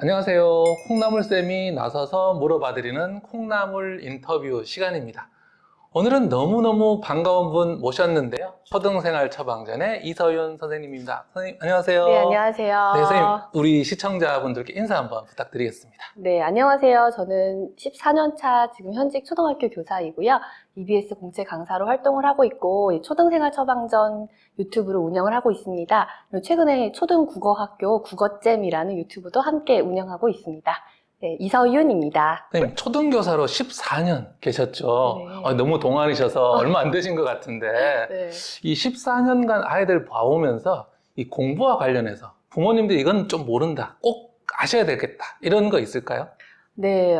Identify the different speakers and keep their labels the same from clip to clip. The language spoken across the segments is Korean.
Speaker 1: 안녕하세요. 콩나물쌤이 나서서 물어봐드리는 콩나물 인터뷰 시간입니다. 오늘은 너무너무 반가운 분 모셨는데요. 초등생활 처방전의 이서윤 선생님입니다. 선생님, 안녕하세요.
Speaker 2: 네,
Speaker 1: 네, 선생님,
Speaker 2: 안녕하세요.
Speaker 1: 우리 시청자분들께 인사 한번 부탁드리겠습니다.
Speaker 2: 네, 안녕하세요. 저는 14년 차 지금 현직 초등학교 교사이고요. EBS 공채 강사로 활동을 하고 있고, 이 초등생활 처방전 유튜브를 운영을 하고 있습니다. 그리고 최근에 초등국어학교 국어잼이라는 유튜브도 함께 운영하고 있습니다. 네, 이서윤입니다.
Speaker 1: 선생님, 초등교사로 14년 계셨죠?
Speaker 2: 네.
Speaker 1: 너무 동안이셔서 얼마 안 되신 것 같은데,
Speaker 2: 네.
Speaker 1: 이 14년간 아이들 봐오면서 이 공부와 관련해서 부모님들이 이건 좀 모른다, 꼭 아셔야 되겠다, 이런 거 있을까요?
Speaker 2: 네,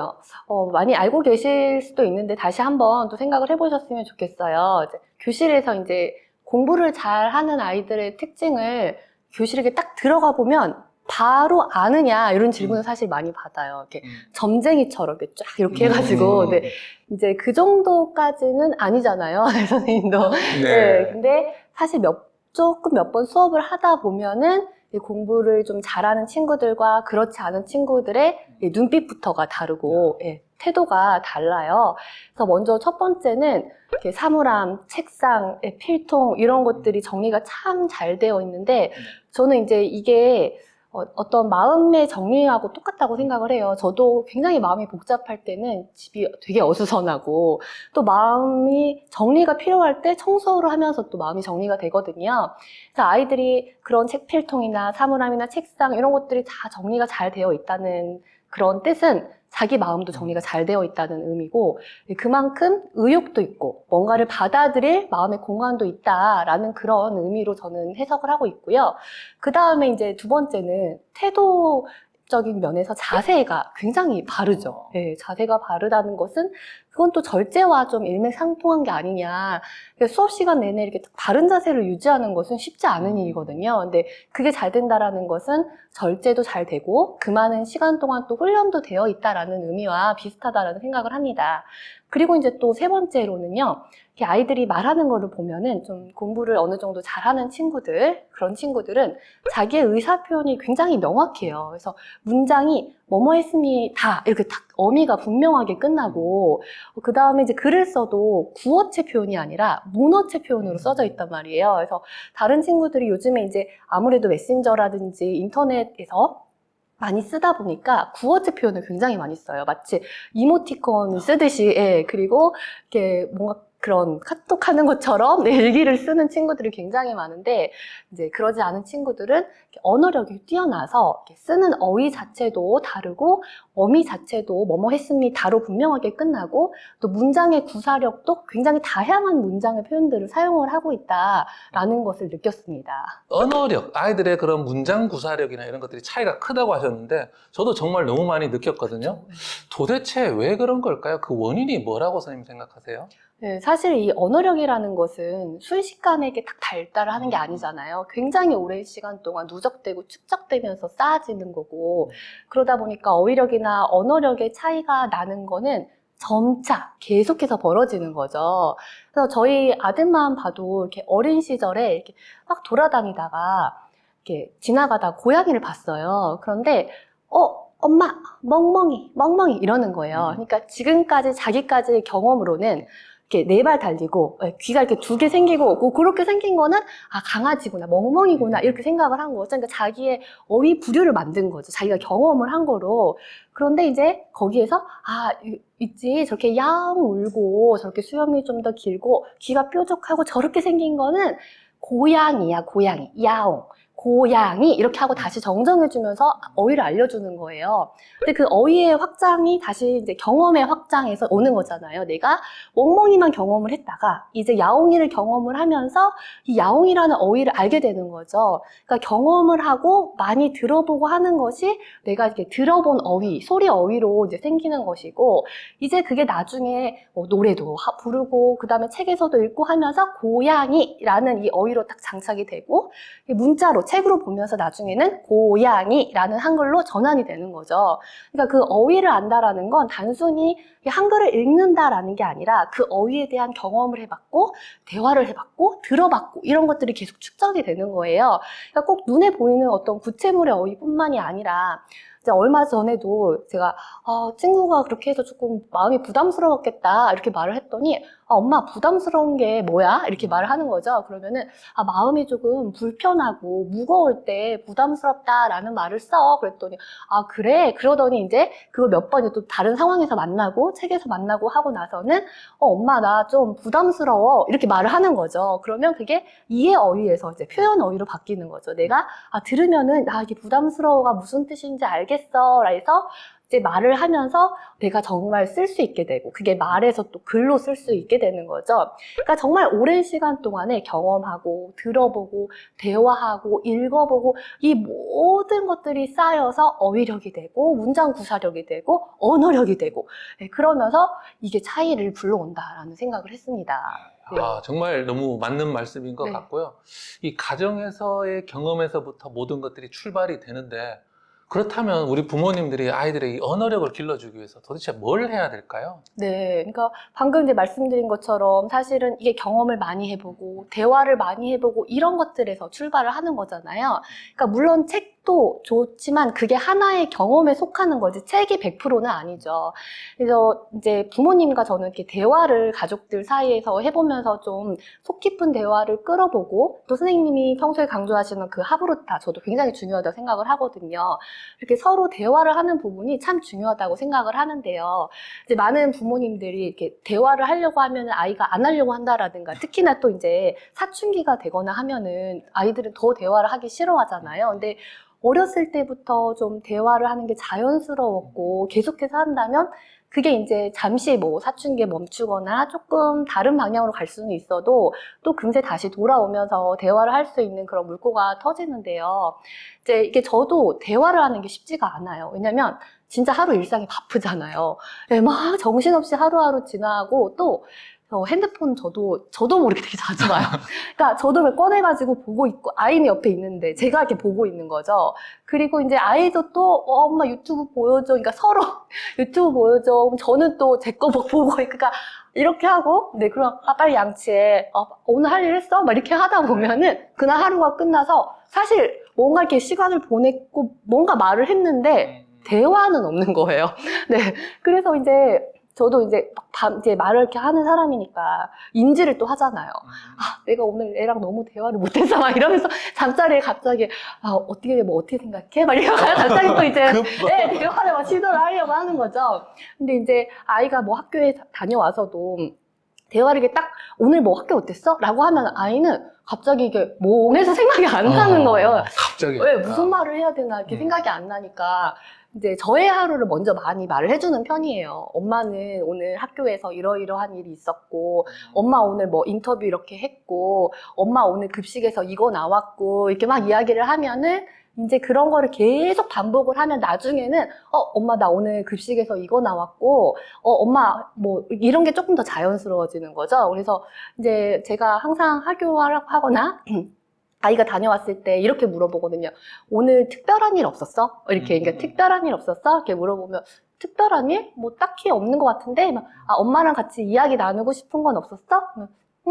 Speaker 2: 많이 알고 계실 수도 있는데 다시 한번 또 생각을 해보셨으면 좋겠어요. 이제 교실에서 이제 공부를 잘하는 아이들의 특징을 교실에 이렇게 딱 들어가 보면 바로 아느냐 이런 질문을 사실 많이 받아요. 이렇게 점쟁이처럼 이렇게 쫙 이렇게 해가지고, 네, 이제 그 정도까지는 아니잖아요, 선생님도. 네, 근데 사실 조금 몇 번 수업을 하다 보면은 이 공부를 좀 잘하는 친구들과 그렇지 않은 친구들의 눈빛부터가 다르고, 예, 태도가 달라요. 그래서 먼저 첫 번째는 이렇게 사물함, 책상, 필통 이런 것들이 정리가 참 잘 되어 있는데, 저는 이제 이게 어떤 마음의 정리하고 똑같다고 생각을 해요. 저도 굉장히 마음이 복잡할 때는 집이 되게 어수선하고, 또 마음이 정리가 필요할 때 청소를 하면서 또 마음이 정리가 되거든요. 그래서 아이들이 그런 책필통이나 사물함이나 책상 이런 것들이 다 정리가 잘 되어 있다는 그런 뜻은 자기 마음도 정리가 잘 되어 있다는 의미고, 그만큼 의욕도 있고 뭔가를 받아들일 마음의 공간도 있다라는 그런 의미로 저는 해석을 하고 있고요. 그 다음에 이제 두 번째는 태도적인 면에서 자세가 굉장히 바르죠. 네, 자세가 바르다는 것은 그건 또 절제와 좀 일맥상통한 게 아니냐. 수업 시간 내내 이렇게 바른 자세를 유지하는 것은 쉽지 않은 일이거든요. 근데 그게 잘 된다라는 것은 절제도 잘 되고 그 많은 시간 동안 또 훈련도 되어 있다라는 의미와 비슷하다라는 생각을 합니다. 그리고 이제 또 세 번째로는요. 이렇게 아이들이 말하는 거를 보면은 좀 공부를 어느 정도 잘하는 친구들, 그런 친구들은 자기의 의사 표현이 굉장히 명확해요. 그래서 문장이 뭐뭐 했습니다. 이렇게 딱 어미가 분명하게 끝나고, 그 다음에 이제 글을 써도 구어체 표현이 아니라 문어체 표현으로 써져 있단 말이에요. 그래서 다른 친구들이 요즘에 이제 아무래도 메신저라든지 인터넷에서 많이 쓰다 보니까 구어체 표현을 굉장히 많이 써요. 마치 이모티콘 쓰듯이, 예, 그리고 이렇게 뭔가 그런 카톡 하는 것처럼 일기를 쓰는 친구들이 굉장히 많은데, 이제 그러지 않은 친구들은 이렇게 언어력이 뛰어나서 이렇게 쓰는 어휘 자체도 다르고, 어미 자체도 뭐뭐 했습니다로 분명하게 끝나고, 또 문장의 구사력도 굉장히 다양한 문장의 표현들을 사용을 하고 있다라는 것을 느꼈습니다.
Speaker 1: 언어력, 아이들의 그런 문장 구사력이나 이런 것들이 차이가 크다고 하셨는데 저도 정말 너무 많이 느꼈거든요. 도대체 왜 그런 걸까요? 그 원인이 뭐라고 선생님 생각하세요?
Speaker 2: 네, 사실 이 언어력이라는 것은 순식간에 이렇게 딱 발달을 하는 게 아니잖아요. 굉장히 오랜 시간 동안 누적되고 축적되면서 쌓아지는 거고, 그러다 보니까 어휘력이나 언어력의 차이가 나는 거는 점차 계속해서 벌어지는 거죠. 그래서 저희 아들만 봐도 이렇게 어린 시절에 이렇게 막 돌아다니다가 이렇게 지나가다 고양이를 봤어요. 그런데 엄마, 멍멍이, 멍멍이 이러는 거예요. 그러니까 지금까지 자기까지의 경험으로는 이렇게 네 발 달리고 귀가 이렇게 두 개 생기고 그렇게 생긴 거는 강아지구나, 멍멍이구나 이렇게 생각을 한 거죠. 그러니까 자기의 어휘 부류를 만든 거죠. 자기가 경험을 한 거로. 그런데 이제 거기에서 있지, 저렇게 야옹 울고 저렇게 수염이 좀 더 길고 귀가 뾰족하고 저렇게 생긴 거는 고양이야, 고양이, 야옹. 고양이 이렇게 하고 다시 정정해주면서 어휘를 알려주는 거예요. 근데 그 어휘의 확장이 다시 이제 경험의 확장에서 오는 거잖아요. 내가 멍멍이만 경험을 했다가 이제 야옹이를 경험을 하면서 이 야옹이라는 어휘를 알게 되는 거죠. 그러니까 경험을 하고 많이 들어보고 하는 것이 내가 이렇게 들어본 어휘, 소리 어휘로 이제 생기는 것이고, 이제 그게 나중에 노래도 부르고 그 다음에 책에서도 읽고 하면서 고양이라는 이 어휘로 딱 장착이 되고, 문자로 책으로 보면서 나중에는 고양이라는 한글로 전환이 되는 거죠. 그러니까 그 어휘를 안다라는 건 단순히 한글을 읽는다라는 게 아니라 그 어휘에 대한 경험을 해봤고, 대화를 해봤고, 들어봤고 이런 것들이 계속 축적이 되는 거예요. 그러니까 꼭 눈에 보이는 어떤 구체물의 어휘뿐만이 아니라 진짜 얼마 전에도 제가 친구가 그렇게 해서 조금 마음이 부담스러웠겠다 이렇게 말을 했더니 엄마 부담스러운 게 뭐야? 이렇게 말을 하는 거죠. 그러면은 마음이 조금 불편하고 무거울 때 부담스럽다라는 말을 써. 그랬더니 그래? 그러더니 이제 그걸 몇 번이 또 다른 상황에서 만나고 책에서 만나고 하고 나서는 엄마 나 좀 부담스러워 이렇게 말을 하는 거죠. 그러면 그게 이해 어휘에서 이제 표현 어휘로 바뀌는 거죠. 내가 들으면은 이게 부담스러워가 무슨 뜻인지 알겠어. 라해서 이제 말을 하면서 내가 정말 쓸 수 있게 되고 그게 말에서 또 글로 쓸 수 있게 되는 거죠. 그러니까 정말 오랜 시간 동안에 경험하고 들어보고 대화하고 읽어보고 이 모든 것들이 쌓여서 어휘력이 되고 문장 구사력이 되고 언어력이 되고 그러면서 이게 차이를 불러온다라는 생각을 했습니다. 네.
Speaker 1: 정말 너무 맞는 말씀인 것
Speaker 2: 네.
Speaker 1: 같고요. 이 가정에서의 경험에서부터 모든 것들이 출발이 되는데 그렇다면 우리 부모님들이 아이들의 이 언어력을 길러주기 위해서 도대체 뭘 해야 될까요?
Speaker 2: 네, 그러니까 방금 이제 말씀드린 것처럼 사실은 이게 경험을 많이 해보고 대화를 많이 해보고 이런 것들에서 출발을 하는 거잖아요. 그러니까 물론 책도 좋지만 그게 하나의 경험에 속하는 거지 책이 100%는 아니죠. 그래서 이제 부모님과 저는 이렇게 대화를 가족들 사이에서 해보면서 좀 속 깊은 대화를 끌어보고 또 선생님이 평소에 강조하시는 그 하브루타 저도 굉장히 중요하다고 생각을 하거든요. 이렇게 서로 대화를 하는 부분이 참 중요하다고 생각을 하는데요. 이제 많은 부모님들이 이렇게 대화를 하려고 하면 아이가 안 하려고 한다라든가 특히나 또 이제 사춘기가 되거나 하면은 아이들은 더 대화를 하기 싫어하잖아요. 근데 어렸을 때부터 좀 대화를 하는 게 자연스러웠고 계속해서 한다면 그게 이제 잠시 뭐 사춘기에 멈추거나 조금 다른 방향으로 갈 수는 있어도 또 금세 다시 돌아오면서 대화를 할 수 있는 그런 물꼬가 터지는데요. 이제 이게 저도 대화를 하는 게 쉽지가 않아요. 왜냐면 진짜 하루 일상이 바쁘잖아요. 막 정신없이 하루하루 지나고 또 핸드폰 저도 모르게 되게 자주 봐요. 그러니까 저도 왜 꺼내가지고 보고 있고, 아이는 옆에 있는데 제가 이렇게 보고 있는 거죠. 그리고 이제 아이도 또, 엄마 유튜브 보여줘. 그러니까 서로 유튜브 보여줘. 그럼 저는 또 제 거 보고, 그러니까 이렇게 하고, 네, 그럼, 빨리 양치해. 오늘 할 일 했어? 막 이렇게 하다 보면은, 그날 하루가 끝나서, 사실 뭔가 이렇게 시간을 보냈고, 뭔가 말을 했는데, 대화는 없는 거예요. 네. 그래서 이제, 저도 이제 이제 말을 이렇게 하는 사람이니까 인지를 또 하잖아요. 내가 오늘 애랑 너무 대화를 못해서 막 이러면서 잠자리에 갑자기 어떻게 생각해? 막 이러고 갑자기 또 이제 대화를 막 시도를 하려고 하는 거죠. 근데 이제 아이가 뭐 학교에 다녀와서도 대화를 이렇게 딱 오늘 뭐 학교 어땠어? 라고 하면 아이는 갑자기 이게 몽해서 생각이 안 나는 거예요.
Speaker 1: 갑자기.
Speaker 2: 왜 무슨 말을 해야 되나 이렇게 생각이 안 나니까 이제 저의 하루를 먼저 많이 말을 해주는 편이에요. 엄마는 오늘 학교에서 이러이러한 일이 있었고, 엄마 오늘 뭐 인터뷰 이렇게 했고, 엄마 오늘 급식에서 이거 나왔고, 이렇게 막 이야기를 하면은 이제 그런 거를 계속 반복을 하면 나중에는 엄마 나 오늘 급식에서 이거 나왔고 엄마 뭐 이런 게 조금 더 자연스러워지는 거죠. 그래서 이제 제가 항상 하교하거나 아이가 다녀왔을 때 이렇게 물어보거든요. 오늘 특별한 일 없었어? 이렇게 그러니까 특별한 일 없었어? 이렇게 물어보면 특별한 일? 뭐 딱히 없는 것 같은데 엄마랑 같이 이야기 나누고 싶은 건 없었어?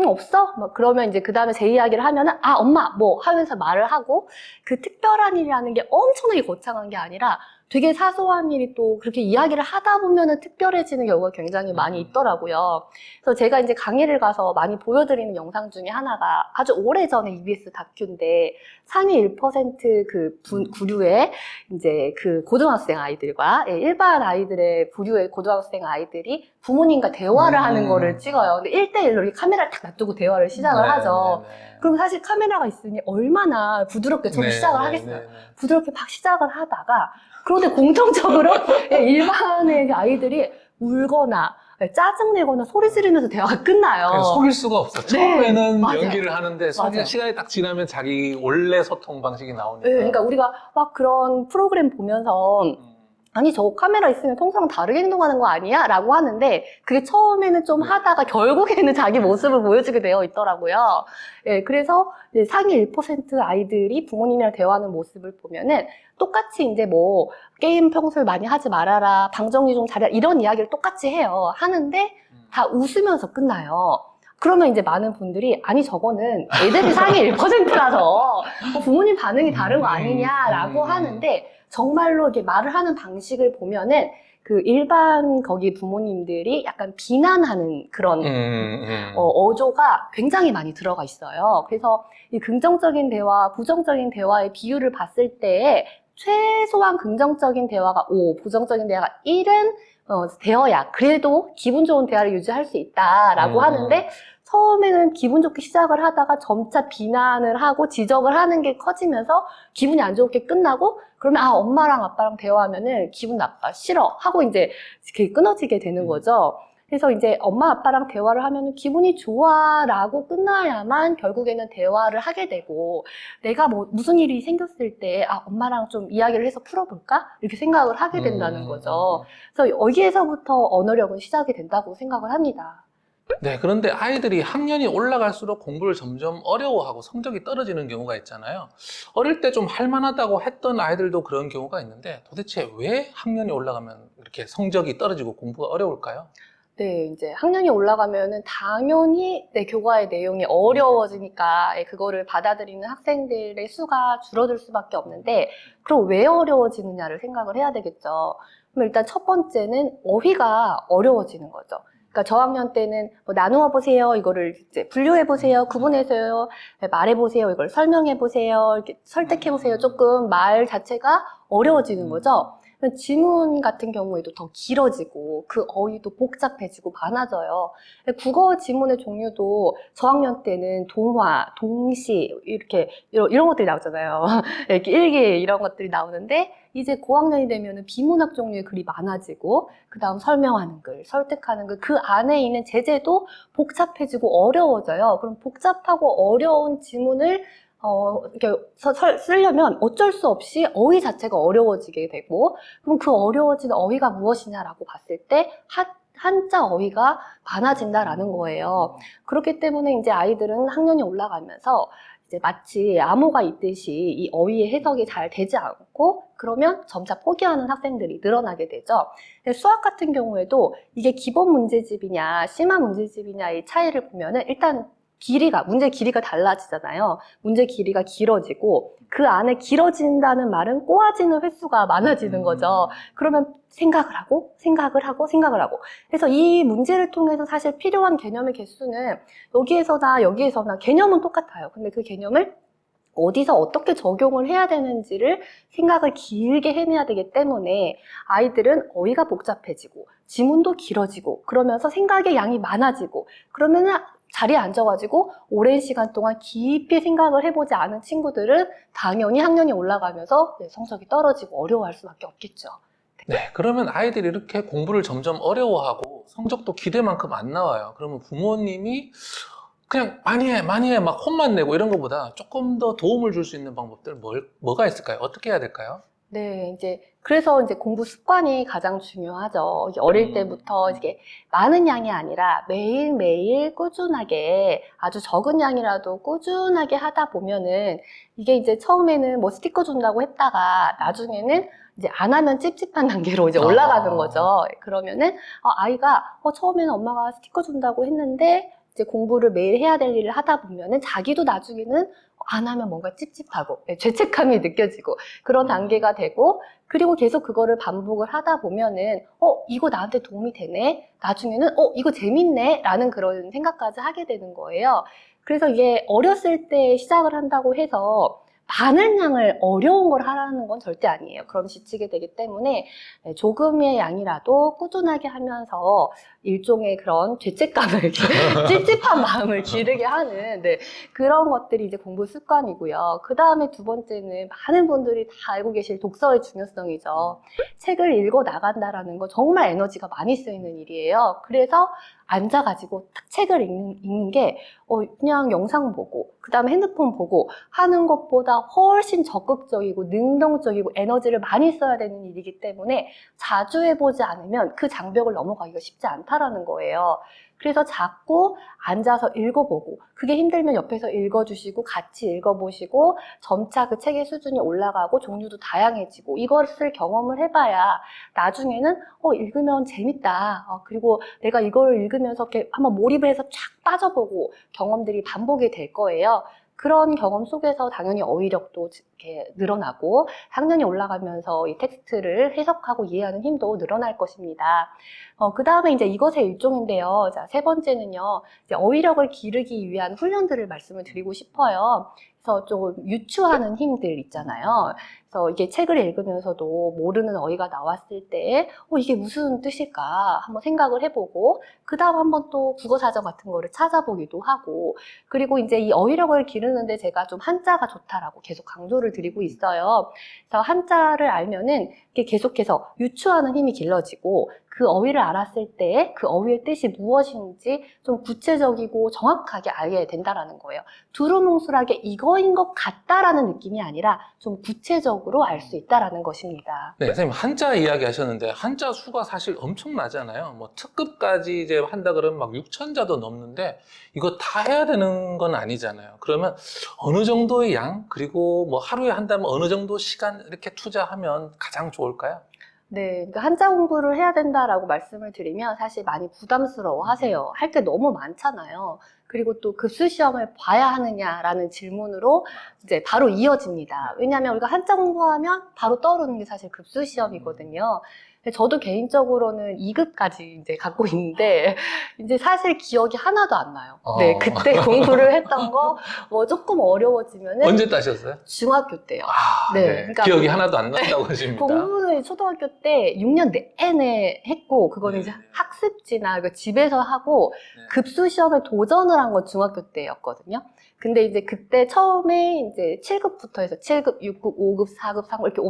Speaker 2: 없어? 뭐 그러면 이제 그 다음에 제 이야기를 하면은 엄마 뭐 하면서 말을 하고 그 특별한 일이라는 게 엄청나게 거창한 게 아니라 되게 사소한 일이 또 그렇게 이야기를 하다 보면은 특별해지는 경우가 굉장히 많이 있더라고요. 그래서 제가 이제 강의를 가서 많이 보여드리는 영상 중에 하나가 아주 오래전에 EBS 다큐인데 상위 1% 그 구류의 이제 그 고등학생 아이들과 일반 아이들의 부류의 고등학생 아이들이 부모님과 대화를 하는 거를 찍어요. 근데 1대1로 이렇게 카메라를 딱 놔두고 대화를 시작을 하죠. 그럼 사실 카메라가 있으니 얼마나 부드럽게 저도 시작을 하겠어요. 부드럽게 막 시작을 하다가 그런데 공통적으로 일반의 아이들이 울거나 짜증내거나 소리 지르면서 대화가 끝나요.
Speaker 1: 속일 수가 없어. 처음에는
Speaker 2: 맞아요.
Speaker 1: 연기를 하는데
Speaker 2: 맞아요.
Speaker 1: 시간이 딱 지나면 자기 원래 소통 방식이 나오니까.
Speaker 2: 네, 그러니까 우리가 막 그런 프로그램 보면서 아니 저 카메라 있으면 평소랑 다르게 행동하는 거 아니야? 라고 하는데 그게 처음에는 좀 하다가 결국에는 자기 모습을 보여주게 되어 있더라고요. 예, 그래서 이제 상위 1% 아이들이 부모님이랑 대화하는 모습을 보면은 똑같이 이제 뭐 게임 평소에 많이 하지 말아라, 방 정리 좀 잘해라 이런 이야기를 똑같이 해요. 하는데 다 웃으면서 끝나요. 그러면 이제 많은 분들이 아니 저거는 애들이 상위 1%라서 부모님 반응이 다른 거 아니냐라고 하는데 정말로 이렇게 말을 하는 방식을 보면은 그 일반 거기 부모님들이 약간 비난하는 그런 어조가 굉장히 많이 들어가 있어요. 그래서 이 긍정적인 대화, 부정적인 대화의 비율을 봤을 때 최소한 긍정적인 대화가 5, 부정적인 대화가 1은 되어야 그래도 기분 좋은 대화를 유지할 수 있다라고 하는데 처음에는 기분 좋게 시작을 하다가 점차 비난을 하고 지적을 하는 게 커지면서 기분이 안 좋게 끝나고 그러면 엄마랑 아빠랑 대화하면은 기분 나빠, 싫어 하고 이제 이렇게 끊어지게 되는 거죠. 그래서 이제 엄마 아빠랑 대화를 하면은 기분이 좋아라고 끝나야만 결국에는 대화를 하게 되고 내가 뭐 무슨 일이 생겼을 때 엄마랑 좀 이야기를 해서 풀어볼까? 이렇게 생각을 하게 된다는 거죠. 그래서 여기에서부터 언어력은 시작이 된다고 생각을 합니다.
Speaker 1: 네, 그런데 아이들이 학년이 올라갈수록 공부를 점점 어려워하고 성적이 떨어지는 경우가 있잖아요. 어릴 때 좀 할만하다고 했던 아이들도 그런 경우가 있는데 도대체 왜 학년이 올라가면 이렇게 성적이 떨어지고 공부가 어려울까요?
Speaker 2: 네, 이제 학년이 올라가면은 당연히 내 교과의 내용이 어려워지니까 그거를 받아들이는 학생들의 수가 줄어들 수밖에 없는데 그럼 왜 어려워지느냐를 생각을 해야 되겠죠. 그럼 일단 첫 번째는 어휘가 어려워지는 거죠. 그러니까 저학년 때는 뭐 나누어 보세요, 이거를 이제 분류해 보세요, 구분해서요, 말해 보세요, 이걸 설명해 보세요, 이렇게 설득해 보세요. 조금 말 자체가 어려워지는 거죠. 지문 같은 경우에도 더 길어지고 그 어휘도 복잡해지고 많아져요. 국어 지문의 종류도 저학년 때는 동화, 동시 이렇게 이런 것들이 나오잖아요. 이렇게 일기 이런 것들이 나오는데 이제 고학년이 되면은 비문학 종류의 글이 많아지고 그 다음 설명하는 글, 설득하는 글, 그 안에 있는 제재도 복잡해지고 어려워져요. 그럼 복잡하고 어려운 지문을 이렇게 쓰려면 어쩔 수 없이 어휘 자체가 어려워지게 되고, 그럼 그 어려워진 어휘가 무엇이냐라고 봤을 때, 한자 어휘가 많아진다라는 거예요. 그렇기 때문에 이제 아이들은 학년이 올라가면서 이제 마치 암호가 있듯이 이 어휘의 해석이 잘 되지 않고, 그러면 점차 포기하는 학생들이 늘어나게 되죠. 수학 같은 경우에도 이게 기본 문제집이냐, 심화 문제집이냐의 차이를 보면은 일단 문제 길이가 달라지잖아요. 문제 길이가 길어지고 그 안에 길어진다는 말은 꼬아지는 횟수가 많아지는 거죠. 그러면 생각을 하고 생각을 하고 그래서 이 문제를 통해서 사실 필요한 개념의 개수는 여기에서나 개념은 똑같아요. 근데 그 개념을 어디서 어떻게 적용을 해야 되는지를 생각을 길게 해내야 되기 때문에 아이들은 어휘가 복잡해지고 지문도 길어지고 그러면서 생각의 양이 많아지고 그러면은 자리에 앉아가지고 오랜 시간 동안 깊이 생각을 해보지 않은 친구들은 당연히 학년이 올라가면서 성적이 떨어지고 어려워할 수밖에 없겠죠.
Speaker 1: 네, 그러면 아이들이 이렇게 공부를 점점 어려워하고 성적도 기대만큼 안 나와요. 그러면 부모님이 그냥 많이 해, 막 혼만 내고 이런 것보다 조금 더 도움을 줄 수 있는 방법들 뭐가 있을까요? 어떻게 해야 될까요?
Speaker 2: 네, 그래서 공부 습관이 가장 중요하죠. 어릴 때부터 이게 많은 양이 아니라 매일매일 꾸준하게 아주 적은 양이라도 꾸준하게 하다 보면은 이게 이제 처음에는 뭐 스티커 준다고 했다가 나중에는 이제 안 하면 찝찝한 단계로 이제 올라가는 거죠. 그러면은 아이가 처음에는 엄마가 스티커 준다고 했는데 이제 공부를 매일 해야 될 일을 하다 보면은 자기도 나중에는 안 하면 뭔가 찝찝하고 죄책감이 느껴지고 그런 단계가 되고 그리고 계속 그거를 반복을 하다 보면은 이거 나한테 도움이 되네 나중에는 이거 재밌네 라는 그런 생각까지 하게 되는 거예요. 그래서 이게 어렸을 때 시작을 한다고 해서 많은 양을 어려운 걸 하라는 건 절대 아니에요. 그럼 지치게 되기 때문에 조금의 양이라도 꾸준하게 하면서 일종의 그런 죄책감을 찝찝한 마음을 기르게 하는 그런 것들이 이제 공부 습관이고요. 그 다음에 두 번째는 많은 분들이 다 알고 계실 독서의 중요성이죠. 책을 읽어 나간다라는 거 정말 에너지가 많이 쓰이는 일이에요. 그래서 앉아가지고 딱 책을 읽는 게 그냥 영상 보고 그 다음에 핸드폰 보고 하는 것보다 훨씬 적극적이고 능동적이고 에너지를 많이 써야 되는 일이기 때문에 자주 해보지 않으면 그 장벽을 넘어가기가 쉽지 않다라는 거예요. 그래서 자꾸 앉아서 읽어보고 그게 힘들면 옆에서 읽어주시고 같이 읽어보시고 점차 그 책의 수준이 올라가고 종류도 다양해지고 이것을 경험을 해봐야 나중에는 읽으면 재밌다. 그리고 내가 이걸 읽으면서 이렇게 한번 몰입을 해서 쫙 빠져보고 경험들이 반복이 될 거예요. 그런 경험 속에서 당연히 어휘력도 이렇게 늘어나고 학년이 올라가면서 이 텍스트를 해석하고 이해하는 힘도 늘어날 것입니다. 그 다음에 이제 이것의 일종인데요. 자, 세 번째는요. 이제 어휘력을 기르기 위한 훈련들을 말씀을 드리고 싶어요. 그래서 좀 유추하는 힘들 있잖아요. 그래서 이게 책을 읽으면서도 모르는 어휘가 나왔을 때, 이게 무슨 뜻일까 한번 생각을 해보고, 그 다음 한번 또 국어사전 같은 거를 찾아보기도 하고, 그리고 이제 이 어휘력을 기르는데 제가 좀 한자가 좋다라고 계속 강조를 드리고 있어요. 그래서 한자를 알면은 이게 계속해서 유추하는 힘이 길러지고, 그 어휘를 알았을 때 그 어휘의 뜻이 무엇인지 좀 구체적이고 정확하게 알게 된다라는 거예요. 두루뭉술하게 이거인 것 같다라는 느낌이 아니라 좀 구체적으로 알 수 있다라는 것입니다.
Speaker 1: 네, 선생님 한자 이야기 하셨는데 한자 수가 사실 엄청나잖아요. 뭐 특급까지 이제 한다 그러면 막 6천자도 넘는데 이거 다 해야 되는 건 아니잖아요. 그러면 어느 정도의 양, 그리고 뭐 하루에 한다면 어느 정도 시간 이렇게 투자하면 가장 좋을까요?
Speaker 2: 네, 그러니까 한자 공부를 해야 된다라고 말씀을 드리면 사실 많이 부담스러워 하세요. 할 게 너무 많잖아요. 그리고 또 급수 시험을 봐야 하느냐라는 질문으로 이제 바로 이어집니다. 왜냐하면 우리가 한자 공부하면 바로 떠오르는 게 사실 급수 시험이거든요. 저도 개인적으로는 2급까지 이제 갖고 있는데, 이제 사실 기억이 하나도 안 나요. 네, 그때 공부를 했던 거, 뭐 조금 어려워지면은.
Speaker 1: 언제 따셨어요?
Speaker 2: 중학교 때요.
Speaker 1: 네.
Speaker 2: 그러니까
Speaker 1: 기억이 하나도 안 난다고 하십니다.
Speaker 2: 공부는 초등학교 때 6년 내내 했고, 그거는 이제 학습지나 집에서 하고, 급수 시험에 도전을 한 건 중학교 때였거든요. 근데 이제 그때 처음에 이제 7급부터 해서 7급, 6급, 5급, 4급, 3급 이렇게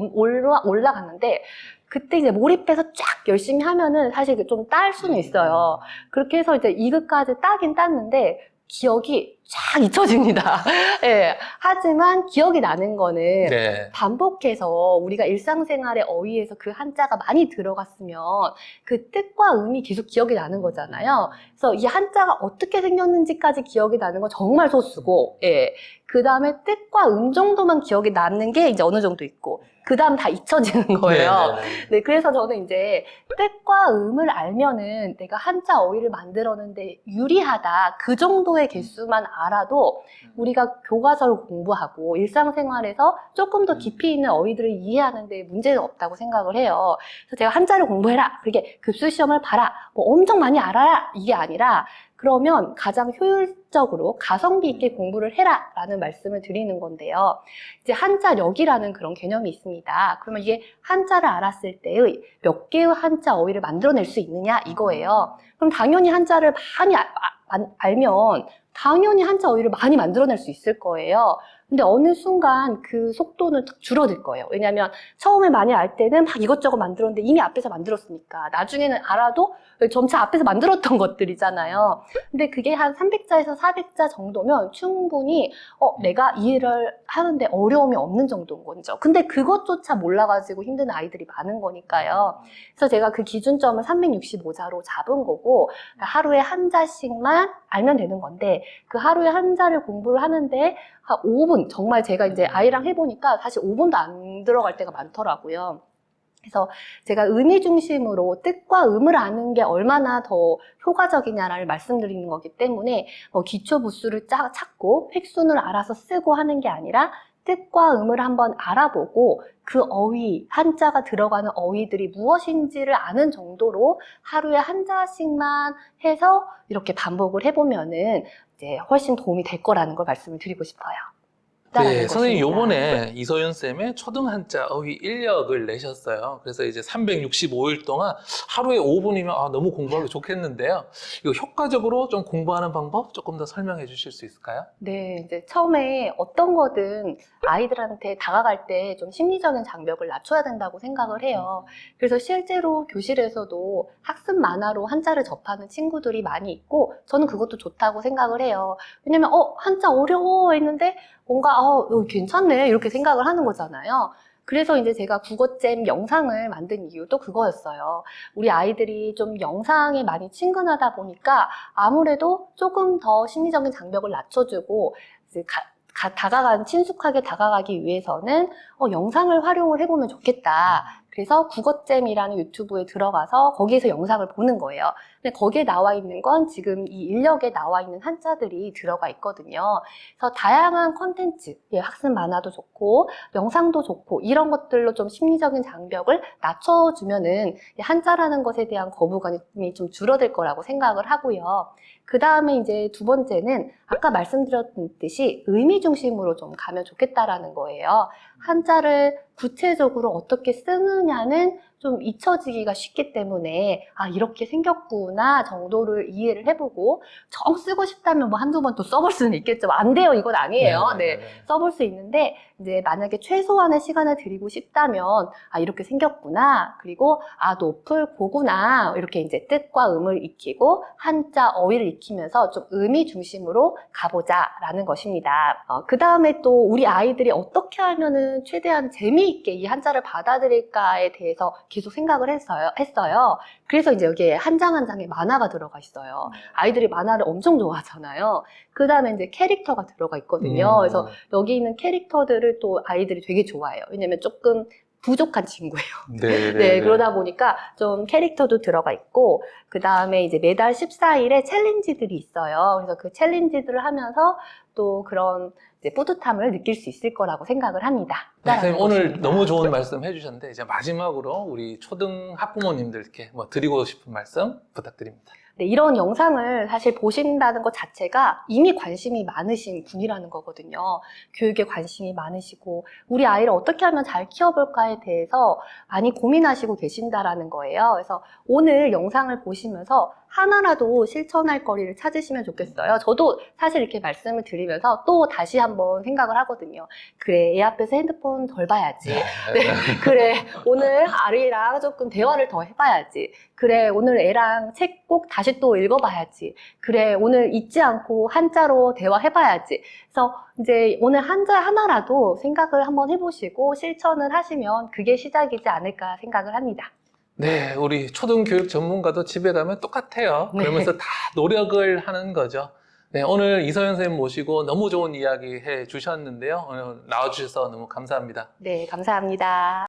Speaker 2: 올라갔는데, 그때 이제 몰입해서 쫙 열심히 하면은 사실 좀 딸 수는 있어요. 그렇게 해서 이제 2급까지 따긴 땄는데, 기억이 쫙 잊혀집니다. 네. 하지만 기억이 나는 거는
Speaker 1: 네.
Speaker 2: 반복해서 우리가 일상생활의 어휘에서 그 한자가 많이 들어갔으면 그 뜻과 의미 계속 기억이 나는 거잖아요. 그래서 이 한자가 어떻게 생겼는지까지 기억이 나는 건 정말 소수고, 예. 그 다음에 뜻과 정도만 기억이 나는 게 이제 어느 정도 있고, 그 다음 다 잊혀지는 거예요. 네, 그래서 저는 이제 뜻과 음을 알면은 내가 한자 어휘를 만들었는데 유리하다. 그 정도의 개수만 알아도 우리가 교과서를 공부하고 일상생활에서 조금 더 깊이 있는 어휘들을 이해하는 데 문제는 없다고 생각을 해요. 그래서 제가 한자를 공부해라. 그게 급수시험을 봐라. 뭐 엄청 많이 알아라. 이게 아니라 그러면 가장 효율적으로 가성비 있게 공부를 해라 라는 말씀을 드리는 건데요. 이제 한자력이라는 그런 개념이 있습니다. 그러면 이게 한자를 알았을 때의 몇 개의 한자 어휘를 만들어낼 수 있느냐 이거예요. 그럼 당연히 한자를 많이 알면 당연히 한자 어휘를 많이 만들어낼 수 있을 거예요. 근데 어느 순간 그 속도는 줄어들 거예요. 왜냐하면 처음에 많이 알 때는 막 이것저것 만들었는데 이미 앞에서 만들었으니까 나중에는 알아도 점차 앞에서 만들었던 것들이잖아요. 근데 그게 한 300자에서 400자 정도면 충분히 내가 이해를 하는데 어려움이 없는 정도인 거죠. 근데 그것조차 몰라가지고 힘든 아이들이 많은 거니까요. 그래서 제가 그 기준점을 365자로 잡은 거고 하루에 한 자씩만 알면 되는 건데 그 하루에 한 자를 공부를 하는데 한 5분, 정말 제가 이제 아이랑 해보니까 사실 5분도 안 들어갈 때가 많더라고요. 그래서 제가 의미 중심으로 뜻과 음을 아는 게 얼마나 더 효과적이냐를 말씀드리는 거기 때문에 기초 부수를 찾고 획순을 알아서 쓰고 하는 게 아니라 뜻과 음을 한번 알아보고 그 어휘, 한자가 들어가는 어휘들이 무엇인지를 아는 정도로 하루에 한 자씩만 해서 이렇게 반복을 해보면은 이제 훨씬 도움이 될 거라는 걸 말씀을 드리고 싶어요.
Speaker 1: 네, 선생님 요번에 이소윤 쌤의 초등 한자 어휘 인력을 내셨어요. 그래서 이제 365일 동안 하루에 5분이면 너무 공부하기 좋겠는데요. 이거 효과적으로 좀 공부하는 방법 조금 더 설명해 주실 수 있을까요?
Speaker 2: 네, 이제 처음에 어떤 거든 아이들한테 다가갈 때 좀 심리적인 장벽을 낮춰야 된다고 생각을 해요. 그래서 실제로 교실에서도 학습 만화로 한자를 접하는 친구들이 많이 있고 저는 그것도 좋다고 생각을 해요. 왜냐면 한자 어려워 했는데 뭔가 괜찮네 이렇게 생각을 하는 거잖아요. 그래서 이제 제가 국어잼 영상을 만든 이유도 그거였어요. 우리 아이들이 좀 영상에 많이 친근하다 보니까 아무래도 조금 더 심리적인 장벽을 낮춰주고 이제 친숙하게 다가가기 위해서는 영상을 활용을 해보면 좋겠다. 그래서 국어잼이라는 유튜브에 들어가서 거기에서 영상을 보는 거예요. 근데 거기에 나와 있는 건 지금 이 인력에 나와 있는 한자들이 들어가 있거든요. 그래서 다양한 컨텐츠, 학습 만화도 좋고 영상도 좋고 이런 것들로 좀 심리적인 장벽을 낮춰주면은 이 한자라는 것에 대한 거부감이 좀 줄어들 거라고 생각을 하고요. 그 다음에 이제 두 번째는 아까 말씀드렸듯이 의미 중심으로 좀 가면 좋겠다라는 거예요. 한자를 구체적으로 어떻게 쓰느냐는 좀 잊혀지기가 쉽기 때문에 아 이렇게 생겼구나 정도를 이해를 해보고 정 쓰고 싶다면 뭐 한두 번 또 써볼 수는 있겠죠. 안 돼요 이건 아니에요. 네, 써볼 수 있는데 이제 만약에 최소한의 시간을 드리고 싶다면 아 이렇게 생겼구나 그리고 아 높을 고구나 이렇게 이제 뜻과 음을 익히고 한자 어휘를 익히면서 좀 의미 중심으로 가보자라는 것입니다. 그 다음에 또 우리 아이들이 어떻게 하면은 최대한 재미있게 이 한자를 받아들일까에 대해서 계속 생각을 했어요. 그래서 이제 여기에 한 장 한 장에 만화가 들어가 있어요. 아이들이 만화를 엄청 좋아하잖아요. 그 다음에 이제 캐릭터가 들어가 있거든요. 그래서 여기 있는 캐릭터들을 또 아이들이 되게 좋아해요. 왜냐면 조금 부족한 친구예요. 네, 그러다 보니까 좀 캐릭터도 들어가 있고, 그 다음에 이제 매달 14일에 챌린지들이 있어요. 그래서 그 챌린지들을 하면서 또 그런 이제 뿌듯함을 느낄 수 있을 거라고 생각을 합니다.
Speaker 1: 네, 선생님 오늘 너무 좋은 말씀 해주셨는데 이제 마지막으로 우리 초등 학부모님들께 뭐 드리고 싶은 말씀 부탁드립니다.
Speaker 2: 네, 이런 영상을 사실 보신다는 것 자체가 이미 관심이 많으신 분이라는 거거든요. 교육에 관심이 많으시고 우리 아이를 어떻게 하면 잘 키워볼까에 대해서 많이 고민하시고 계신다라는 거예요. 그래서 오늘 영상을 보시면서 하나라도 실천할 거리를 찾으시면 좋겠어요. 저도 사실 이렇게 말씀을 드리면서 또 다시 한번 생각을 하거든요. 그래, 애 앞에서 핸드폰 덜 봐야지. 네, 그래, 오늘 아이랑 조금 대화를 더 해봐야지. 그래, 오늘 애랑 책 꼭 다시 또 읽어봐야지. 그래, 오늘 잊지 않고 한자로 대화해봐야지. 그래서 이제 오늘 한자 하나라도 생각을 한번 해보시고 실천을 하시면 그게 시작이지 않을까 생각을 합니다.
Speaker 1: 네, 우리 초등교육 전문가도 집에 가면 똑같아요. 그러면서 다 노력을 하는 거죠. 네, 오늘 이서연 선생님 모시고 너무 좋은 이야기 해 주셨는데요. 오늘 나와주셔서 너무 감사합니다.
Speaker 2: 네, 감사합니다.